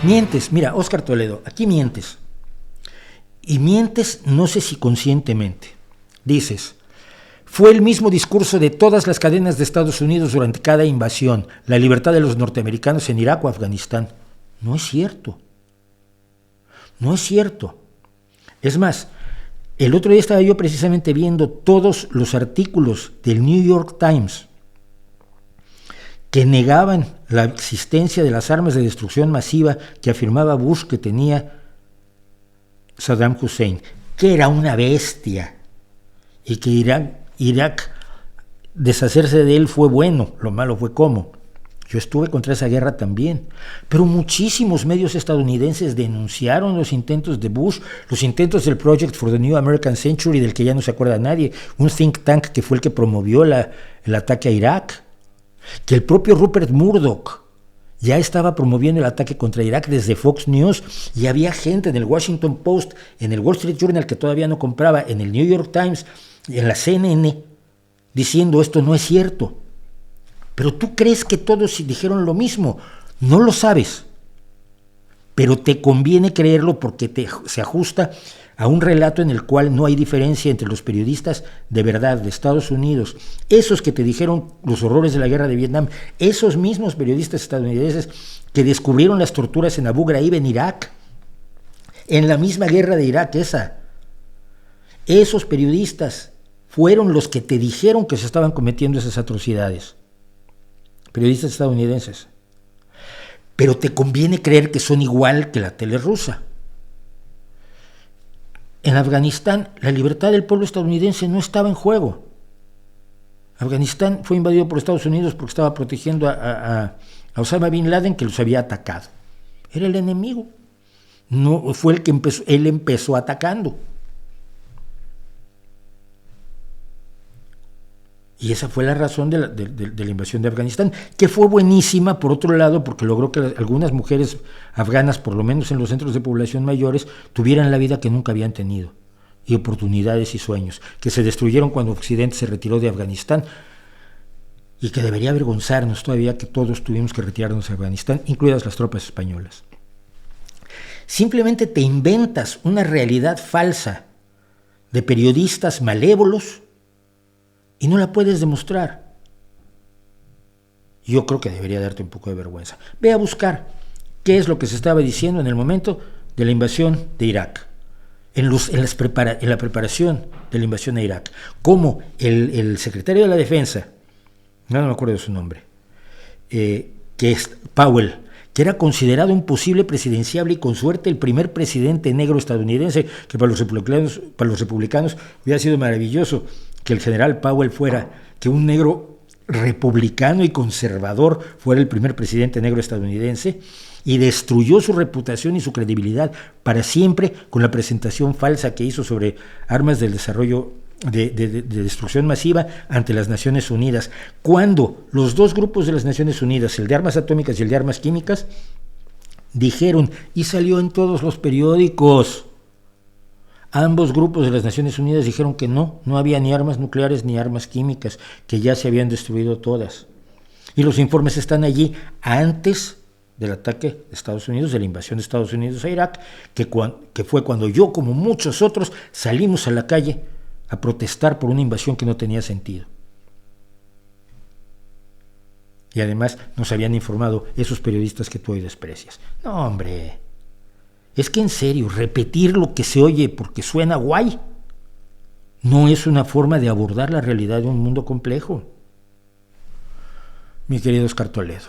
Mientes, mira, Óscar Toledo, aquí mientes. Y mientes no sé si conscientemente. Dices, fue el mismo discurso de todas las cadenas de Estados Unidos durante cada invasión, la libertad de los norteamericanos en Irak o Afganistán. No es cierto. No es cierto. Es más, el otro día estaba yo precisamente viendo todos los artículos del New York Times que negaban la existencia de las armas de destrucción masiva que afirmaba Bush que tenía Saddam Hussein, que era una bestia y que Irak deshacerse de él fue bueno, lo malo fue cómo. Yo estuve contra esa guerra también, pero muchísimos medios estadounidenses denunciaron los intentos de Bush, los intentos del Project for the New American Century, del que ya no se acuerda nadie, un think tank que fue el que promovió el ataque a Irak, que el propio Rupert Murdoch ya estaba promoviendo el ataque contra Irak desde Fox News, y había gente en el Washington Post, en el Wall Street Journal que todavía no compraba, en el New York Times, en la CNN, diciendo esto no es cierto. Pero tú crees que todos dijeron lo mismo. No lo sabes. Pero te conviene creerlo porque se ajusta a un relato en el cual no hay diferencia entre los periodistas de verdad de Estados Unidos, esos que te dijeron los horrores de la guerra de Vietnam, esos mismos periodistas estadounidenses que descubrieron las torturas en Abu Ghraib en Irak, en la misma guerra de Irak esa. Esos periodistas fueron los que te dijeron que se estaban cometiendo esas atrocidades. Periodistas estadounidenses. Pero te conviene creer que son igual que la tele rusa. En Afganistán, la libertad del pueblo estadounidense no estaba en juego. Afganistán fue invadido por Estados Unidos porque estaba protegiendo a Osama Bin Laden, que los había atacado. Era el enemigo. No fue el que empezó atacando. Y esa fue la razón de la invasión de Afganistán, que fue buenísima, por otro lado, porque logró que algunas mujeres afganas, por lo menos en los centros de población mayores, tuvieran la vida que nunca habían tenido, y oportunidades y sueños, que se destruyeron cuando Occidente se retiró de Afganistán, y que debería avergonzarnos todavía que todos tuvimos que retirarnos de Afganistán, incluidas las tropas españolas. Simplemente te inventas una realidad falsa de periodistas malévolos y no la puedes demostrar. Yo creo que debería darte un poco de vergüenza. Ve a buscar qué es lo que se estaba diciendo en el momento de la invasión de Irak, en la preparación de la invasión a Irak, como el secretario de la Defensa, no me acuerdo de su nombre, que es Powell, que era considerado un posible presidenciable y con suerte el primer presidente negro estadounidense, que para los republicanos hubiera sido maravilloso que el general Powell que un negro republicano y conservador fuera el primer presidente negro estadounidense, y destruyó su reputación y su credibilidad para siempre con la presentación falsa que hizo sobre armas del desarrollo de destrucción masiva ante las Naciones Unidas, cuando los dos grupos de las Naciones Unidas, el de armas atómicas y el de armas químicas, dijeron, y salió en todos los periódicos, ambos grupos de las Naciones Unidas dijeron que no había ni armas nucleares ni armas químicas, que ya se habían destruido todas. Y los informes están allí antes del ataque de Estados Unidos, de la invasión de Estados Unidos a Irak, que fue cuando yo, como muchos otros, salimos a la calle a protestar por una invasión que no tenía sentido. Y además nos habían informado esos periodistas que tú hoy desprecias. No, hombre, es que en serio, repetir lo que se oye porque suena guay no es una forma de abordar la realidad de un mundo complejo. Mi querido Óscar Toledo.